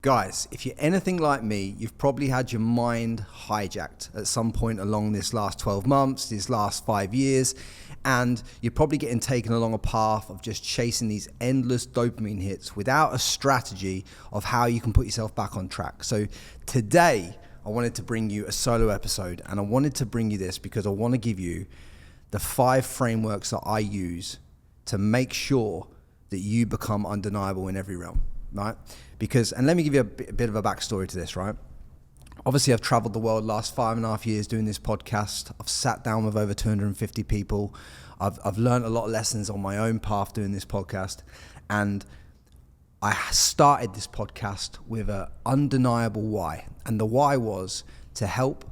Guys, if you're anything like me, you've probably had your mind hijacked at some point along this last 12 months, this last 5 years, and you're probably getting taken along a path of just chasing these endless dopamine hits without a strategy of how you can put yourself back on track. So today, I wanted to bring you a solo episode, and I wanted to bring you this because I want to give you the 5 frameworks that I use to make sure that you become undeniable in every realm, right? Because, and let me give you a bit of a backstory to this, right? Obviously, I've traveled the world last 5.5 years doing this podcast. I've sat down with over 250 people. I've learned a lot of lessons on my own path doing this podcast. And I started this podcast with an undeniable why. And the why was to help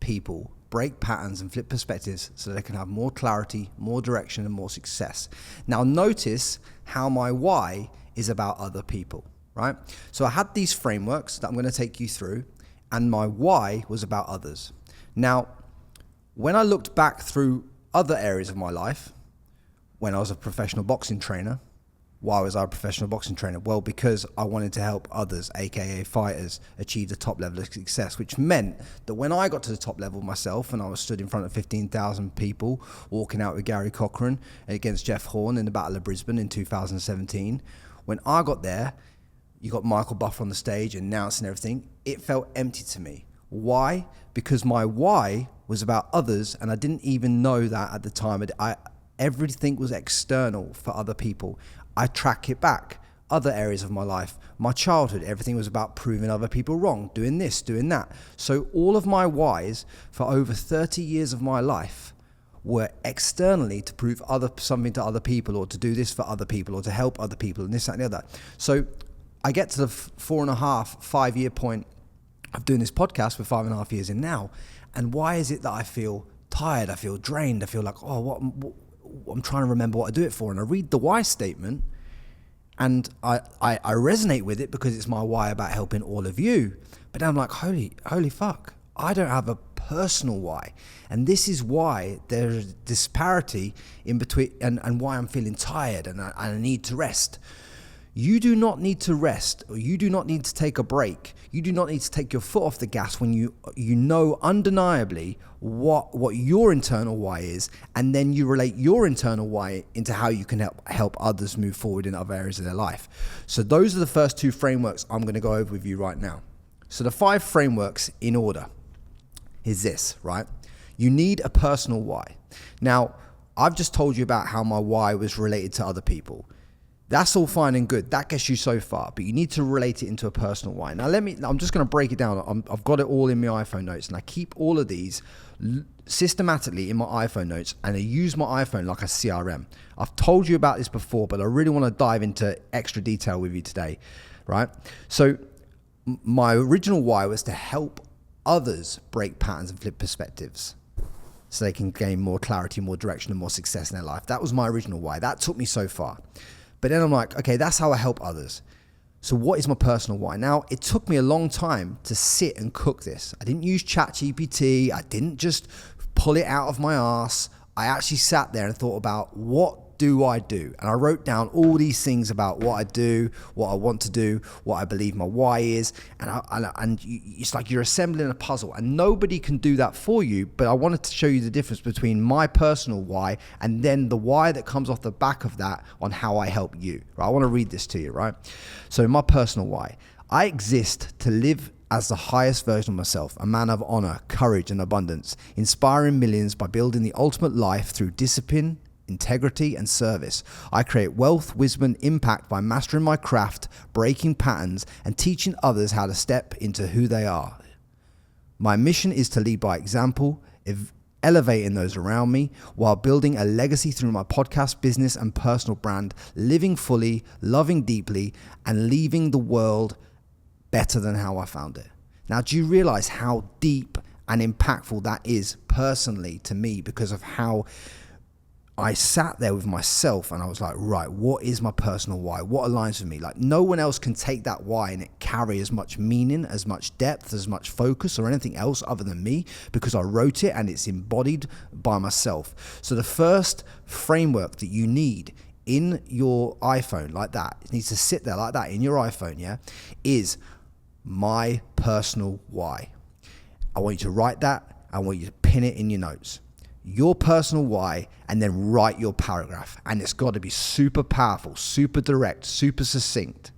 people break patterns and flip perspectives so they can have more clarity, more direction, and more success. Now, notice how my why is about other people. Right? So I had these frameworks that I'm going to take you through, and my why was about others. Now, when I looked back through other areas of my life, when I was a professional boxing trainer, why was I a professional boxing trainer? Well, because I wanted to help others, aka fighters, achieve the top level of success, which meant that when I got to the top level myself and I was stood in front of 15,000 people, walking out with Gary Cochran against Jeff Horn in the Battle of Brisbane in 2017, when I got there, you got Michael Buffer on the stage announcing everything. It felt empty to me. Why? Because my why was about others, and I didn't even know that at the time. Everything was external for other people. I track it back. Other areas of my life, my childhood, everything was about proving other people wrong, doing this, doing that. So all of my whys for over 30 years of my life were externally to prove something to other people, or to do this for other people, or to help other people, and this, that, and the other. So I get to the 4.5, 5 year point of doing this podcast. We're 5.5 years in now. And why is it that I feel tired? I feel drained. I feel like, what I'm trying to remember what I do it for. And I read the why statement, and I resonate with it because it's my why about helping all of you. But then I'm like, holy fuck, I don't have a personal why. And this is why there's a disparity in between, and why I'm feeling tired and I need to rest. You do not need to rest, or you do not need to take a break. You do not need to take your foot off the gas when you know undeniably what your internal why is, and then you relate your internal why into how you can help others move forward in other areas of their life. So those are the first 2 frameworks I'm going to go over with you right now. So the 5 frameworks in order is this, right? You need a personal why. Now, I've just told you about how my why was related to other people. That's all fine and good. That gets you so far, but you need to relate it into a personal why. Now, I'm just going to break it down. I've got it all in my iPhone notes, and I keep all of these systematically in my iPhone notes, and I use my iPhone like a CRM. I've told you about this before, but I really want to dive into extra detail with you today, right? So my original why was to help others break patterns and flip perspectives so they can gain more clarity, more direction, and more success in their life. That was my original why. That took me so far. But then I'm like, okay, that's how I help others. So what is my personal why? Now, it took me a long time to sit and cook this. I didn't use ChatGPT. I didn't just pull it out of my ass. I actually sat there and thought about, what do I do? And I wrote down all these things about what I do, what I want to do, what I believe my why is. And it's like you're assembling a puzzle, and nobody can do that for you. But I wanted to show you the difference between my personal why and then the why that comes off the back of that on how I help you. Right? I want to read this to you, right? So my personal why: I exist to live as the highest version of myself, a man of honor, courage, and abundance, inspiring millions by building the ultimate life through discipline, integrity, and service. I create wealth, wisdom, and impact by mastering my craft, breaking patterns, and teaching others how to step into who they are. My mission is to lead by example, elevating those around me while building a legacy through my podcast, business, and personal brand, living fully, loving deeply, and leaving the world better than how I found it. Now, do you realize how deep and impactful that is personally to me, because of how I sat there with myself and I was like, right, what is my personal why? What aligns with me? Like, no one else can take that why and it carry as much meaning, as much depth, as much focus or anything else other than me, because I wrote it and it's embodied by myself. So the first framework that you need in your iPhone like that, it needs to sit there like that in your iPhone, yeah, is my personal why. I want you to write that. I want you to pin it in your notes. Your personal why, and then write your paragraph. And it's got to be super powerful, super direct, super succinct.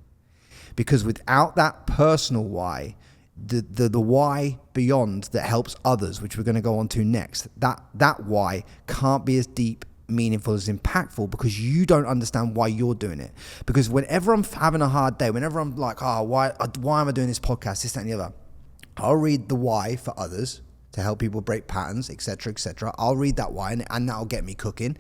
Because without that personal why, the why beyond that helps others, which we're going to go on to next, that why can't be as deep, meaningful, as impactful, because you don't understand why you're doing it. Because whenever I'm having a hard day, whenever I'm like, why am I doing this podcast, this, that, and the other, I'll read the why for others to help people break patterns, etc., etc. I'll read that why, and that'll get me cooking.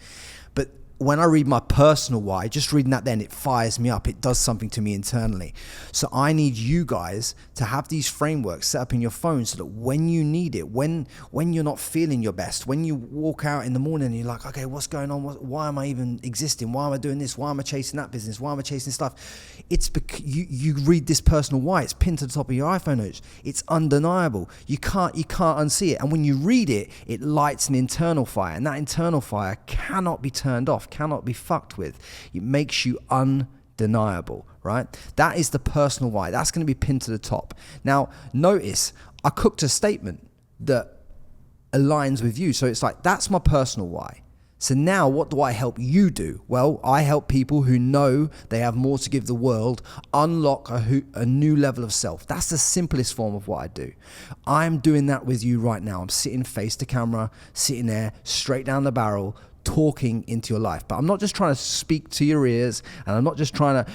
But when I read my personal why, just reading that, then it fires me up. It does something to me internally. So I need you guys to have these frameworks set up in your phone so that when you need it, when you're not feeling your best, when you walk out in the morning and you're like, okay, what's going on? Why am I even existing? Why am I doing this? Why am I chasing that business? Why am I chasing stuff? It's because you read this personal why. It's pinned to the top of your iPhone notes. It's undeniable. You can't unsee it. And when you read it, it lights an internal fire, and that internal fire cannot be turned off, cannot be fucked with. It makes you undeniable, right? That is the personal why. That's going to be pinned to the top. Now, notice I cooked a statement that aligns with you. So it's like, that's my personal why. So now what do I help you do? Well, I help people who know they have more to give the world unlock a new level of self. That's the simplest form of what I do. I'm doing that with you right now. I'm sitting face to camera, sitting there straight down the barrel, talking into your life. But I'm not just trying to speak to your ears, and I'm not just trying to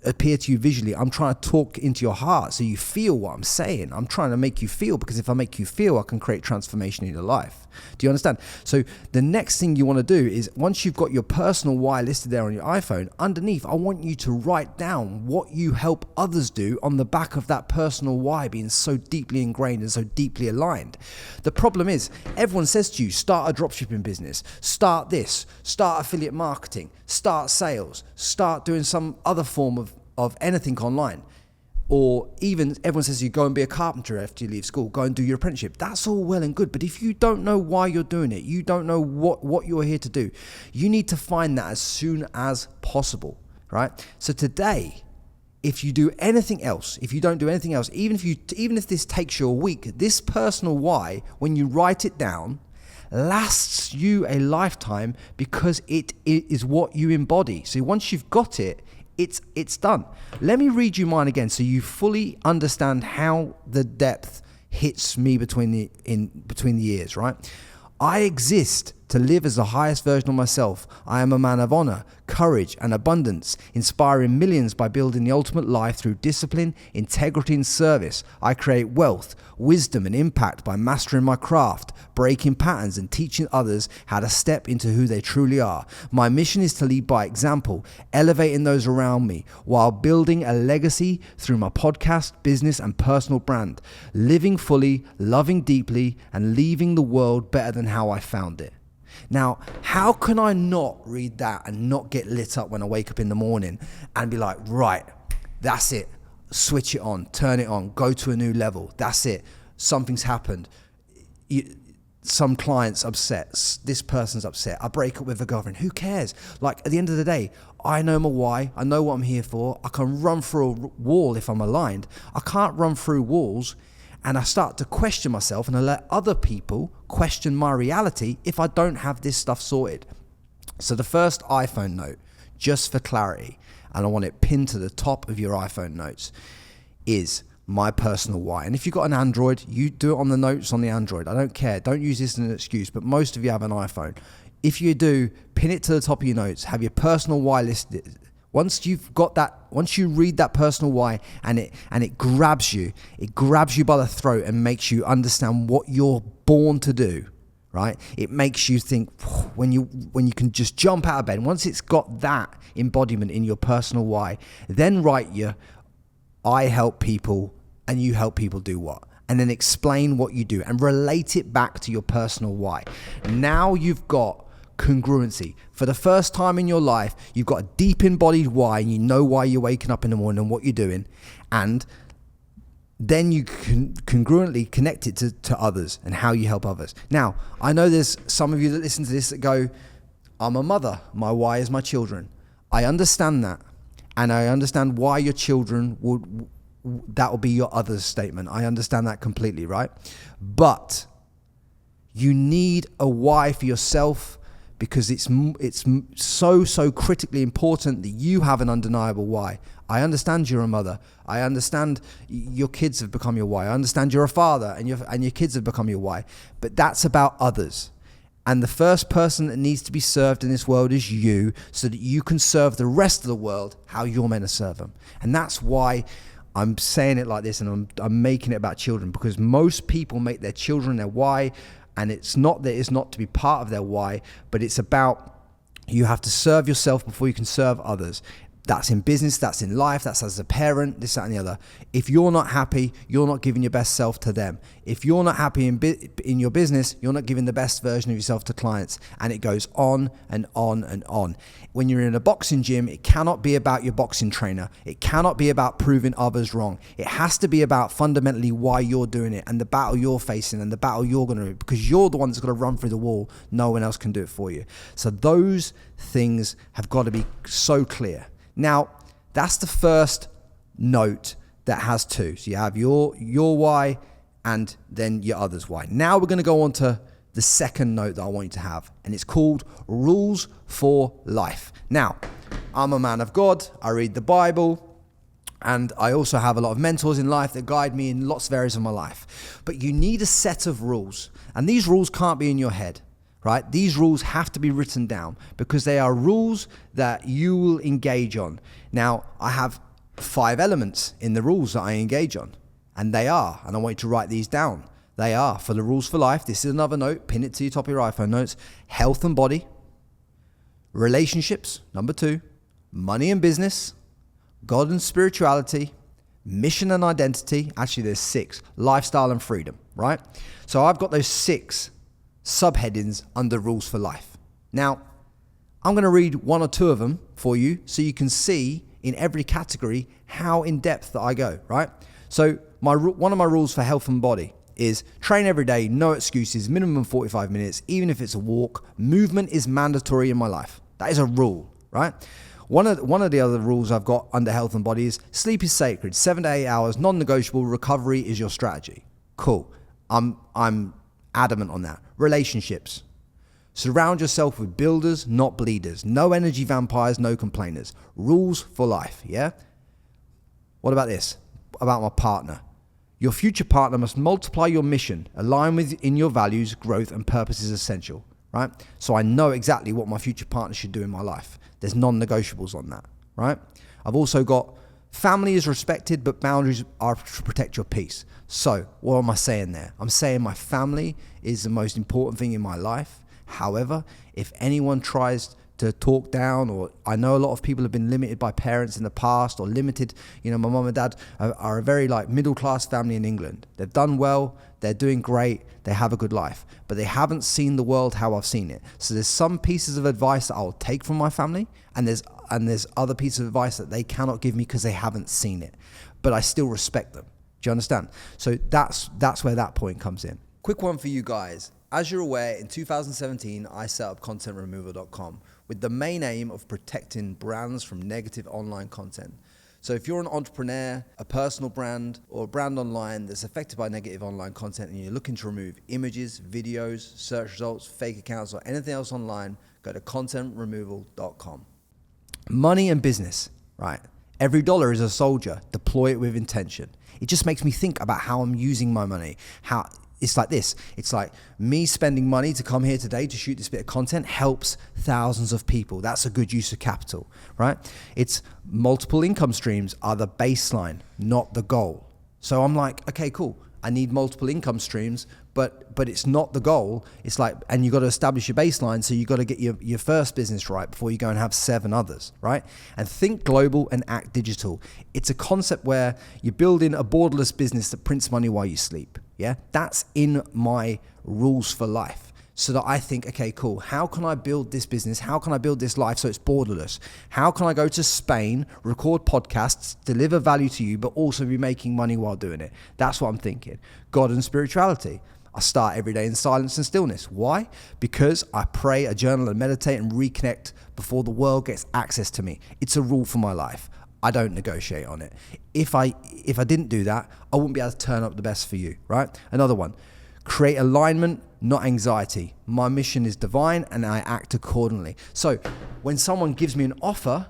appear to you visually. I'm trying to talk into your heart so you feel what I'm saying. I'm trying to make you feel, because if I make you feel, I can create transformation in your life. Do you understand? So the next thing you want to do is, once you've got your personal why listed there on your iPhone, underneath, I want you to write down what you help others do on the back of that personal why being so deeply ingrained and so deeply aligned. The problem is, everyone says to you, start a dropshipping business, start this, start affiliate marketing, start sales, start doing some other form of anything online. Or even everyone says you go and be a carpenter after you leave school, go and do your apprenticeship. That's all well and good. But if you don't know why you're doing it, you don't know what you're here to do, you need to find that as soon as possible, right? So today, if you do anything else, if you don't do anything else, even if this takes you a week, this personal why, when you write it down, lasts you a lifetime, because it is what you embody. So once you've got it, it's done. Let me read you mine again so you fully understand how the depth hits me between the ears, right? I exist to live as the highest version of myself. I am a man of honor, courage, and abundance, inspiring millions by building the ultimate life through discipline, integrity, and service. I create wealth, wisdom, and impact by mastering my craft, breaking patterns, and teaching others how to step into who they truly are. My mission is to lead by example, elevating those around me while building a legacy through my podcast, business, and personal brand, living fully, loving deeply, and leaving the world better than how I found it. Now, how can I not read that and not get lit up when I wake up in the morning and be like, right, that's it. Switch it on, turn it on, go to a new level. That's it. Something's happened. Some client's upset. This person's upset. I break up with a girlfriend. Who cares? Like, at the end of the day, I know my why. I know what I'm here for. I can run through a wall if I'm aligned. I can't run through walls. And I start to question myself, and I let other people question my reality if I don't have this stuff sorted. So the first iPhone note, just for clarity, and I want it pinned to the top of your iPhone notes, is my personal why. And if you've got an Android, you do it on the notes on the Android. I don't care. Don't use this as an excuse, but most of you have an iPhone. If you do, pin it to the top of your notes. Have your personal why listed. Once you've got that, once you read that personal why and it grabs you by the throat and makes you understand what you're born to do, right? It makes you think when you can just jump out of bed. Once it's got that embodiment in your personal why, then write your I help people and you help people do what? And then explain what you do and relate it back to your personal why. Now you've got congruency. For the first time in your life, you've got a deep embodied why, and you know why you're waking up in the morning and what you're doing, and then you can congruently connect it to others and how you help others. Now, I know there's some of you that listen to this that go, I'm a mother, my why is my children. I understand that. And I understand why your children that will be your others statement. I understand that completely, right? But you need a why for yourself, because it's so critically important that you have an undeniable why. I understand you're a mother. I understand your kids have become your why. I understand you're a father and your kids have become your why. But that's about others. And the first person that needs to be served in this world is you, so that you can serve the rest of the world how you're meant to serve them. And that's why I'm saying it like this, and I'm making it about children, because most people make their children their why. And it's not that it's not to be part of their why, but it's about you have to serve yourself before you can serve others. That's in business, that's in life, that's as a parent, this, that, and the other. If you're not happy, you're not giving your best self to them. If you're not happy in your business, you're not giving the best version of yourself to clients. And it goes on and on and on. When you're in a boxing gym, it cannot be about your boxing trainer. It cannot be about proving others wrong. It has to be about fundamentally why you're doing it and the battle you're facing and the battle you're going to do, because you're the one that's going to run through the wall. No one else can do it for you. So those things have got to be so clear. Now, that's the first note that has two. So you have your why and then your others' why. Now we're going to go on to the second note that I want you to have, and it's called rules for life. Now, I'm a man of God. I read the Bible, and I also have a lot of mentors in life that guide me in lots of areas of my life. But you need a set of rules, and these rules can't be in your head. Right? These rules have to be written down, because they are rules that you will engage on. Now, I have 5 elements in the rules that I engage on, and they are, and I want you to write these down. They are, for the rules for life, this is another note, pin it to your top of your iPhone notes: health and body, relationships, number 2, money and business, God and spirituality, mission and identity. Actually, there's 6, lifestyle and freedom, right? So I've got those 6 subheadings under rules for life. Now, I'm going to read 1 or 2 of them for you so you can see in every category how in depth that I go, right? So one of my rules for health and body is train every day, no excuses, minimum 45 minutes, even if it's a walk. Movement is mandatory in my life. That is a rule, right? One of the other rules I've got under health and body is sleep is sacred, 7 to 8 hours, non-negotiable, recovery is your strategy. Cool. I'm adamant on that. Relationships. Surround yourself with builders, not bleeders. No energy vampires, no complainers. Rules for life, yeah? What about this? About my partner. Your future partner must multiply your mission. Align within your values, growth, and purpose is essential, right? So I know exactly what my future partner should do in my life. There's non-negotiables on that, right? I've also got family is respected, but boundaries are to protect your peace. So what am I saying there? I'm saying my family is the most important thing in my life. However, if anyone tries to talk down, or I know a lot of people have been limited by parents in the past, or limited, my mum and dad are a very middle class family in England. They've done well, they're doing great, they have a good life, but they haven't seen the world how I've seen it. So there's some pieces of advice that I'll take from my family, and there's other pieces of advice that they cannot give me because they haven't seen it, but I still respect them. Do you understand? So that's where that point comes in. Quick one for you guys. As you're aware, in 2017, I set up contentremoval.com with the main aim of protecting brands from negative online content. So if you're an entrepreneur, a personal brand, or a brand online that's affected by negative online content, and you're looking to remove images, videos, search results, fake accounts, or anything else online, go to contentremoval.com. Money and business, right? Every dollar is a soldier. Deploy it with intention. It just makes me think about how I'm using my money. How it's like this. It's like me spending money to come here today to shoot this bit of content helps thousands of people. That's a good use of capital, right? It's multiple income streams are the baseline, not the goal. So I'm like, okay, cool. I need multiple income streams, but it's not the goal. It's like, and you got to establish your baseline. So you got to get your first business right before you go and have 7 others, right? And think global and act digital. It's a concept where you're building a borderless business that prints money while you sleep. Yeah, that's in my rules for life. So that I think, okay, cool. How can I build this business? How can I build this life so it's borderless? How can I go to Spain, record podcasts, deliver value to you, but also be making money while doing it? That's what I'm thinking. God and spirituality. I start every day in silence and stillness. Why? Because I pray, I journal and meditate and reconnect before the world gets access to me. It's a rule for my life. I don't negotiate on it. If I didn't do that, I wouldn't be able to turn up the best for you, right? Another one, create alignment, not anxiety. My mission is divine and I act accordingly. So when someone gives me an offer,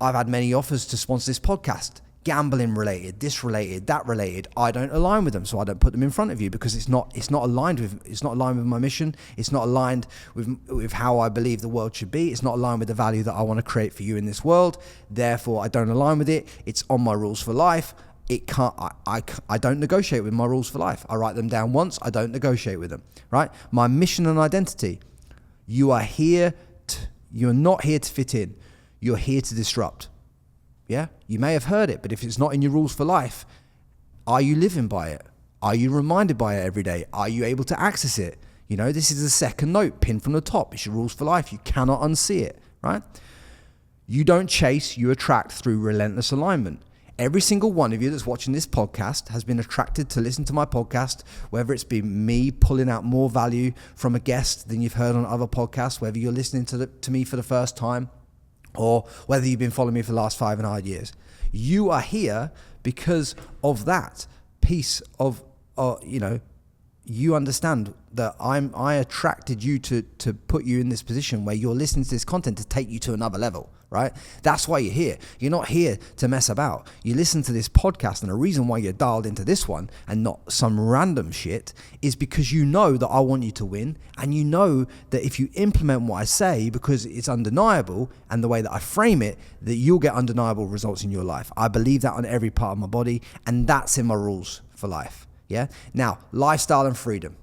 I've had many offers to sponsor this podcast. Gambling related, this related, that related. I don't align with them, so I don't put them in front of you because it's not aligned with my mission. It's not aligned with how I believe the world should be. It's not aligned with the value that I want to create for you in this world. Therefore, I don't align with it. It's on my rules for life. I don't negotiate with my rules for life. I write them down once. I don't negotiate with them. Right? My mission and identity. You're not here to fit in. You're here to disrupt. Yeah, you may have heard it, but if it's not in your rules for life, are you living by it? Are you reminded by it every day? Are you able to access it? You know, this is the second note pinned from the top. It's your rules for life. You cannot unsee it, right? You don't chase, you attract through relentless alignment. Every single one of you that's watching this podcast has been attracted to listen to my podcast, whether it's been me pulling out more value from a guest than you've heard on other podcasts, whether you're listening to me for the first time, or whether you've been following me for the last 5.5 years. You are here because of that piece of, you understand that I attracted you to put you in this position where you're listening to this content to take you to another level, right? That's why you're here. You're not here to mess about. You listen to this podcast, and the reason why you're dialed into this one and not some random shit is because you know that I want you to win, and you know that if you implement what I say, because it's undeniable, and the way that I frame it, that you'll get undeniable results in your life. I believe that on every part of my body, and that's in my rules for life. Yeah. Now, lifestyle and freedom.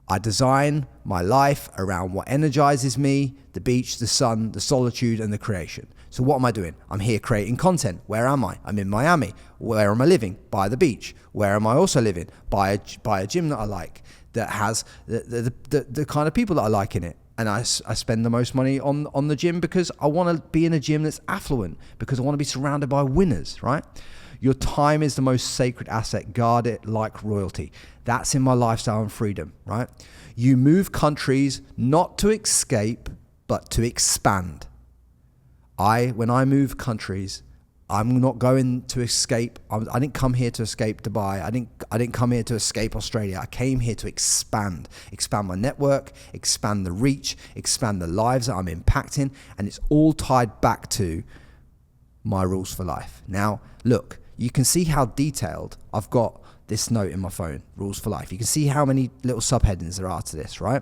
I design my life around what energizes me, the beach, the sun, the solitude, and the creation. So what am I doing? I'm here creating content. Where am I? I'm in Miami. Where am I living? By the beach. Where am I also living? By a gym that I like, that has the kind of people that I like in it. And I spend the most money on the gym because I want to be in a gym that's affluent, because I want to be surrounded by winners, right? Your time is the most sacred asset. Guard it like royalty. That's in my lifestyle and freedom, right? You move countries not to escape, but to expand. When I move countries, I'm not going to escape. I didn't come here to escape Dubai. I didn't come here to escape Australia. I came here to expand my network, expand the reach, expand the lives that I'm impacting, and it's all tied back to my rules for life. Now, look, you can see how detailed I've got this note in my phone, rules for life. You can see how many little subheadings there are to this, right?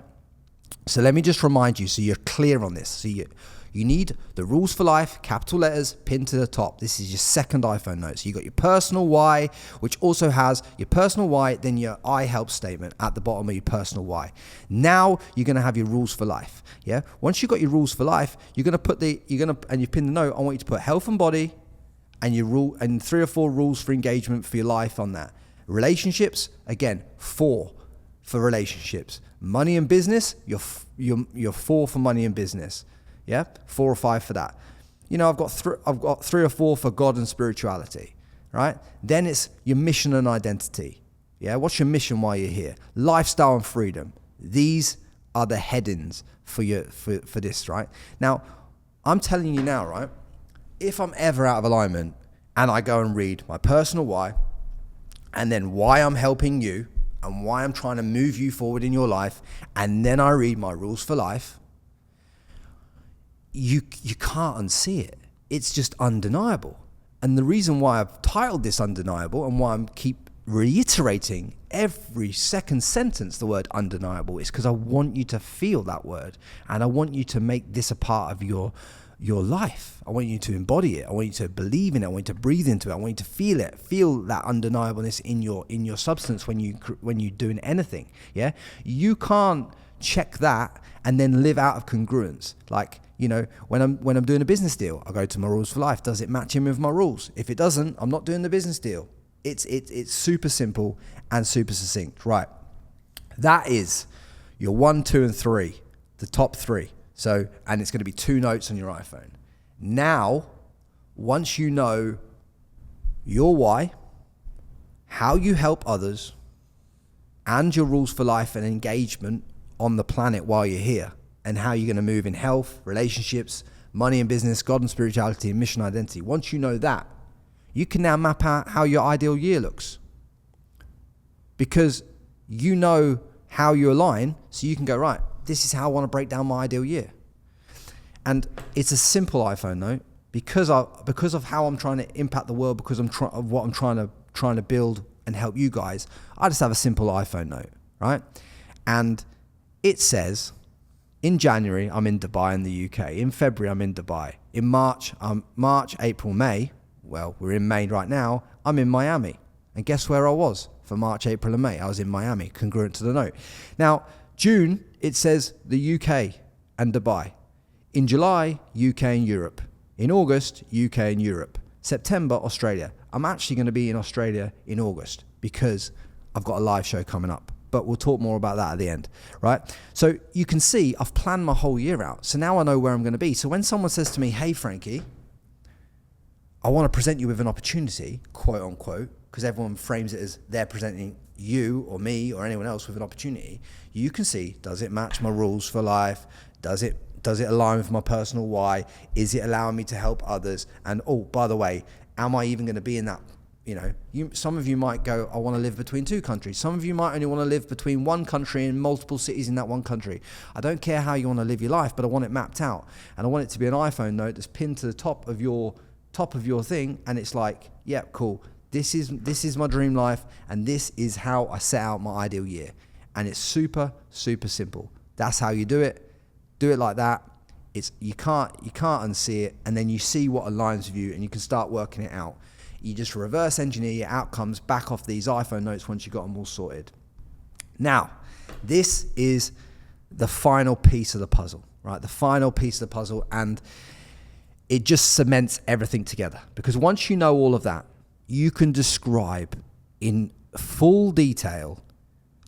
So let me just remind you so you're clear on this. So you need the rules for life, capital letters, pinned to the top. This is your second iPhone note. So you got your personal why, which also has your personal why, then your I help statement at the bottom of your personal why. Now you're going to have your rules for life. Yeah. Once you've got your rules for life, and you've pinned the note, I want you to put health and body and your rule and 3 or 4 rules for engagement for your life on that. Relationships, again, 4 for relationships. Money and business, you're 4 for money and business. Yeah, 4 or 5 for that. You know, I've got 3 or 4 for God and spirituality, right? Then it's your mission and identity. Yeah, what's your mission while you're here? Lifestyle and freedom. These are the headings for this, right? Now, I'm telling you now, right? If I'm ever out of alignment and I go and read my personal why, and then why I'm helping you and why I'm trying to move you forward in your life, and then I read my rules for life, you can't unsee it. It's just undeniable. And the reason why I've titled this Undeniable, and why I'm keep reiterating every second sentence the word undeniable, is because I want you to feel that word, and I want you to make this a part of your life. I want you to embody it. I want you to believe in it. I want you to breathe into it. I want you to feel it. Feel that undeniableness in your substance when you're doing anything. Yeah, you can't check that and then live out of congruence. Like, you know, when I'm doing a business deal, I go to my rules for life. Does it match in with my rules? If it doesn't, I'm not doing the business deal. It's super simple and super succinct. Right. That is your 1, 2, and 3, the top 3. So, and it's going to be 2 notes on your iPhone. Now, once you know your why, how you help others, and your rules for life and engagement on the planet while you're here, and how you're going to move in health, relationships, money and business, God and spirituality, and mission identity. Once you know that, you can now map out how your ideal year looks, because you know how you align, so you can go, right, this is how I want to break down my ideal year. And it's a simple iPhone note, because of how I'm trying to impact the world, because of what I'm trying to build and help you guys. I just have a simple iPhone note, right? And it says, in January, I'm in Dubai in the UK. In February, I'm in Dubai. In March, April, May, well, we're in May right now, I'm in Miami. And guess where I was for March, April, and May? I was in Miami, congruent to the note. Now, June, it says the UK and Dubai. In July, UK and Europe. In August, UK and Europe. September, Australia. I'm actually going to be in Australia in August because I've got a live show coming up. But we'll talk more about that at the end, right? So you can see I've planned my whole year out. So now I know where I'm going to be. So when someone says to me, hey, Frankie, I want to present you with an opportunity, quote unquote, because everyone frames it as they're presenting you or me or anyone else with an opportunity. You can see, does it match my rules for life? Does it align with my personal why? Is it allowing me to help others? And oh, by the way, am I even going to be in that? Some of you might go, I want to live between two countries. Some of you might only want to live between one country and multiple cities in that one country. I don't care how you want to live your life, but I want it mapped out. And I want it to be an iPhone note that's pinned to the top of your thing. And it's like, yeah, cool. This is my dream life. And this is how I set out my ideal year. And it's super, super simple. That's how you do it. Do it like that. You can't unsee it. And then you see what aligns with you and you can start working it out. You just reverse engineer your outcomes back off these iPhone notes once you've got them all sorted. Now, this is the final piece of the puzzle, right? The final piece of the puzzle, and it just cements everything together. Because once you know all of that, you can describe in full detail,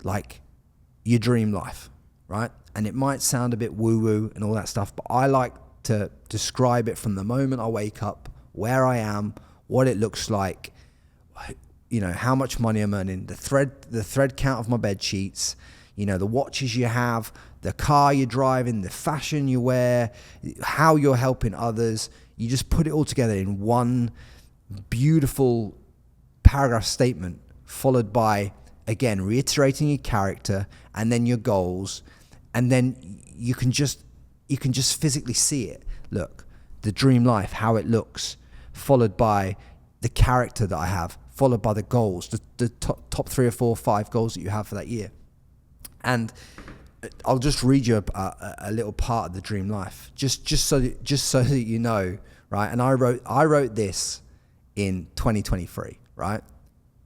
like, your dream life, right? And it might sound a bit woo-woo and all that stuff, but I like to describe it from the moment I wake up, where I am, what it looks like, how much money I'm earning, the thread count of my bed sheets, the watches you have, the car you're driving, the fashion you wear, how you're helping others. You just put it all together in one beautiful paragraph statement, followed by, again, reiterating your character and then your goals. And then you can just physically see it. Look, the dream life, how it looks, followed by the character that I have, followed by the goals, the top 3 or 4 or 5 goals that you have for that year. And I'll just read you a little part of the dream life, just so that you know, right? And I wrote this in 2023, right?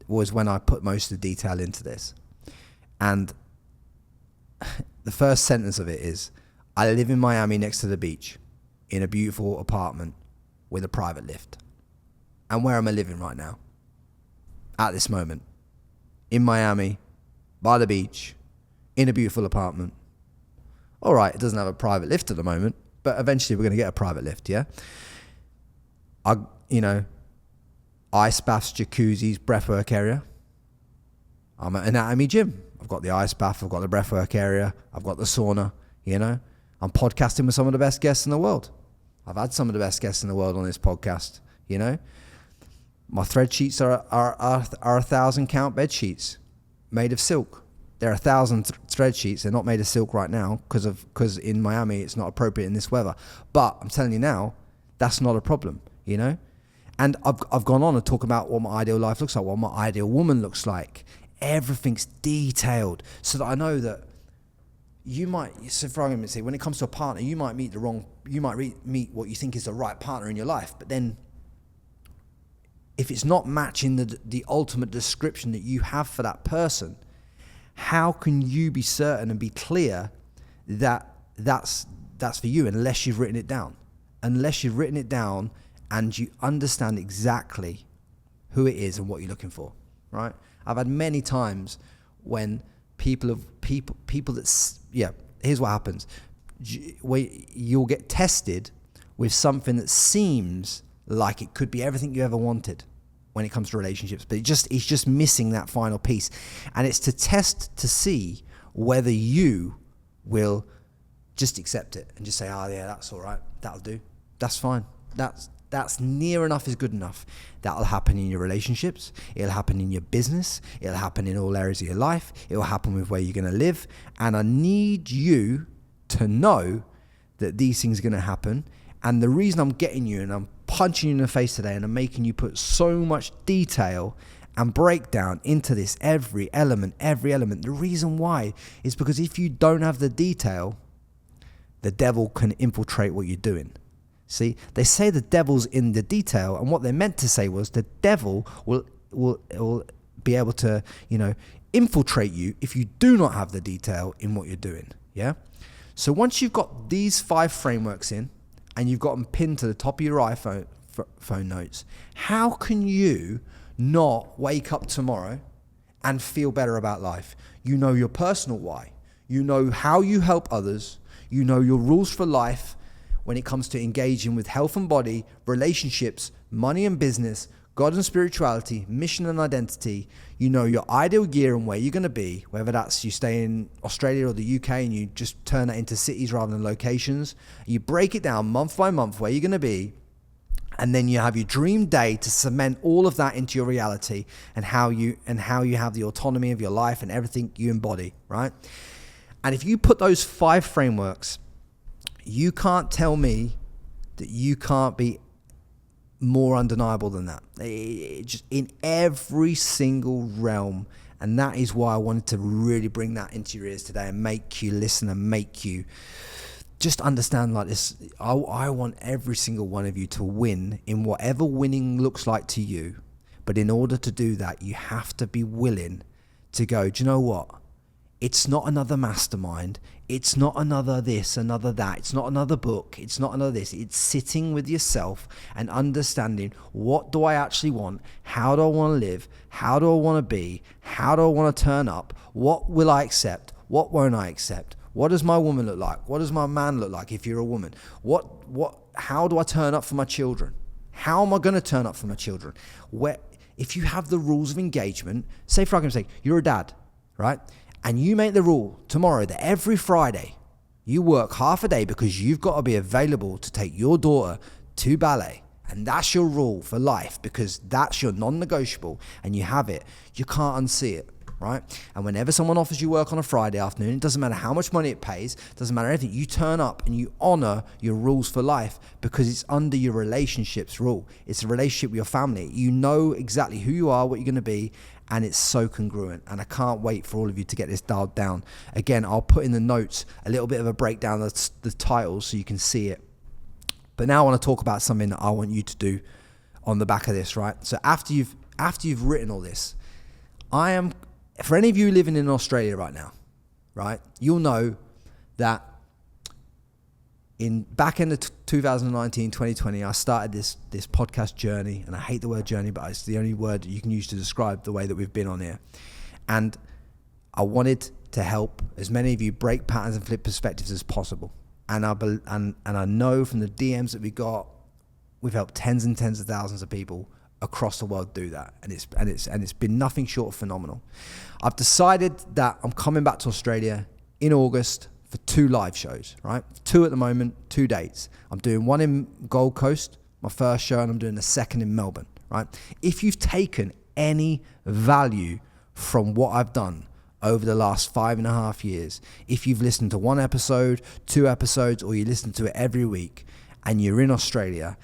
Was when I put most of the detail into this. And the first sentence of it is, I live in Miami next to the beach in a beautiful apartment with a private lift. And where am I living right now? At this moment. In Miami, by the beach, in a beautiful apartment. All right, it doesn't have a private lift at the moment, but eventually we're going to get a private lift, yeah? Ice baths, jacuzzis, breathwork area. I'm at Anatomy Gym. I've got the ice bath, I've got the breathwork area, I've got the sauna, I'm podcasting with some of the best guests in the world. I've had some of the best guests in the world on this podcast, My thread sheets are 1,000 count bed sheets made of silk. They're 1,000 thread sheets. They're not made of silk right now because in Miami it's not appropriate in this weather. But I'm telling you now, that's not a problem, And I've gone on to talk about what my ideal life looks like, what my ideal woman looks like. Everything's detailed so that I know that so for argument's sake, when it comes to a partner, you might meet meet what you think is the right partner in your life, but then if it's not matching the ultimate description that you have for that person, how can you be certain and be clear that that's for you unless you've written it down? Unless you've written it down and you understand exactly who it is and what you're looking for, right? I've had many times when people here's what happens. You'll get tested with something that seems like it could be everything you ever wanted, when it comes to relationships, but it's just missing that final piece. And it's to test to see whether you will just accept it and just say, oh yeah, that's all right, that'll do, that's fine, that's near enough is good enough. That'll happen in your relationships, it'll happen in your business, it'll happen in all areas of your life, it'll happen with where you're going to live. And I need you to know that these things are going to happen. And the reason I'm getting you and I'm punching you in the face today and I'm making you put so much detail and breakdown into this, every element, the reason why is because if you don't have the detail, the devil can infiltrate what you're doing. See, they say the devil's in the detail, and what they meant to say was the devil will be able to, infiltrate you if you do not have the detail in what you're doing. Yeah. So once you've got these 5 frameworks in, and you've got them pinned to the top of your iPhone phone notes, how can you not wake up tomorrow and feel better about life? You know your personal why. You know how you help others. You know your rules for life when it comes to engaging with health and body, relationships, money and business, God and spirituality, mission and identity. You know your ideal year and where you're going to be, whether that's you stay in Australia or the UK and you just turn that into cities rather than locations. You break it down month by month where you're going to be, and then you have your dream day to cement all of that into your reality and how you have the autonomy of your life and everything you embody, right? And if you put those 5 frameworks, you can't tell me that you can't be more undeniable than that. Just in every single realm. And that is why I wanted to really bring that into your ears today and make you listen and make you just understand like this. I want every single one of you to win in whatever winning looks like to you. But in order to do that, you have to be willing to go, do you know what? It's not another mastermind. It's not another this, another that. It's not another book. It's not another this. It's sitting with yourself and understanding, what do I actually want? How do I want to live? How do I want to be? How do I want to turn up? What will I accept? What won't I accept? What does my woman look like? What does my man look like if you're a woman? How do I turn up for my children? How am I going to turn up for my children? If you have the rules of engagement, say for argument's sake, you're a dad, right? And you make the rule tomorrow that every Friday you work half a day because you've got to be available to take your daughter to ballet. And that's your rule for life because that's your non-negotiable and you have it. You can't unsee it, right? And whenever someone offers you work on a Friday afternoon, it doesn't matter how much money it pays, doesn't matter anything, you turn up and you honor your rules for life because it's under your relationships rule. It's a relationship with your family. You know exactly who you are, what you're going to be, and it's so congruent. And I can't wait for all of you to get this dialed down. Again, I'll put in the notes a little bit of a breakdown of the titles so you can see it. But now I want to talk about something that I want you to do on the back of this, right? So after you've written all this, for any of you living in Australia right now, right, you'll know that back in the 2019, 2020, I started this podcast journey, and I hate the word journey, but it's the only word you can use to describe the way that we've been on here. And I wanted to help as many of you break patterns and flip perspectives as possible. And I know from the DMs that we got, we've helped tens and tens of thousands of people across the world do that, and it's been nothing short of phenomenal. I've decided that I'm coming back to Australia in August for 2 live shows, right? 2 at the moment, 2 dates. I'm doing one in Gold Coast, my first show, and I'm doing the second in Melbourne, right? If you've taken any value from what I've done over the last 5.5 years, if you've listened to 1 episode, 2 episodes, or you listen to it every week, and you're in Australia,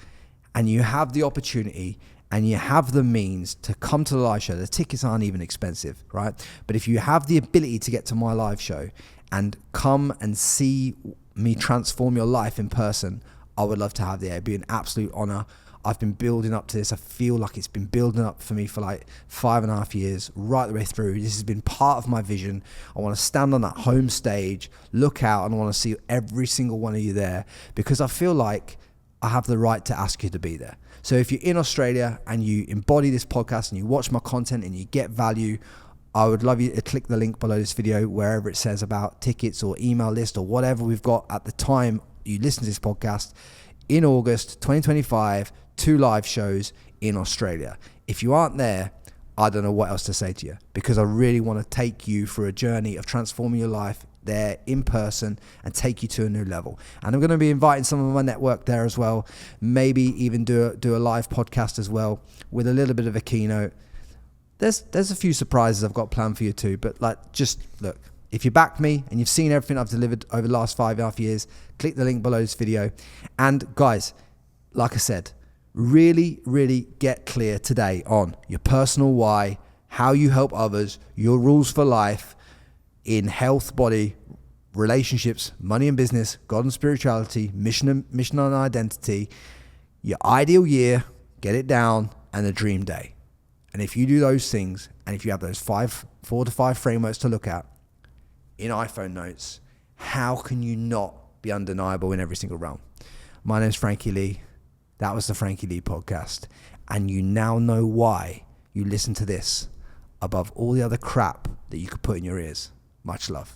and you have the opportunity and you have the means to come to the live show, the tickets aren't even expensive, right? But if you have the ability to get to my live show and come and see me transform your life in person, I would love to have you there. It'd be an absolute honor. I've been building up to this. I feel like it's been building up for me for like 5.5 years, right the way through. This has been part of my vision. I want to stand on that home stage, look out, and I want to see every single one of you there because I feel like I have the right to ask you to be there. So if you're in Australia and you embody this podcast and you watch my content and you get value, I would love you to click the link below this video, wherever it says about tickets or email list or whatever we've got at the time you listen to this podcast. In August 2025, 2 live shows in Australia. If you aren't there, I don't know what else to say to you, because I really want to take you through a journey of transforming your life there in person and take you to a new level. And I'm going to be inviting some of my network there as well, maybe even do a live podcast as well with a little bit of a keynote. There's a few surprises I've got planned for you too, but like, just look, if you back me and you've seen everything I've delivered over the last 5.5 years, click the link below this video. And guys, like I said, really, really get clear today on your personal why, how you help others, your rules for life in health, body, relationships, money and business, God and spirituality, mission and identity, your ideal year, get it down, and a dream day. And if you do those things, and if you have those 4 to 5 frameworks to look at in iPhone notes, how can you not be undeniable in every single realm? My name is Frankie Lee. That was the Frankie Lee podcast. And you now know why you listen to this above all the other crap that you could put in your ears. Much love.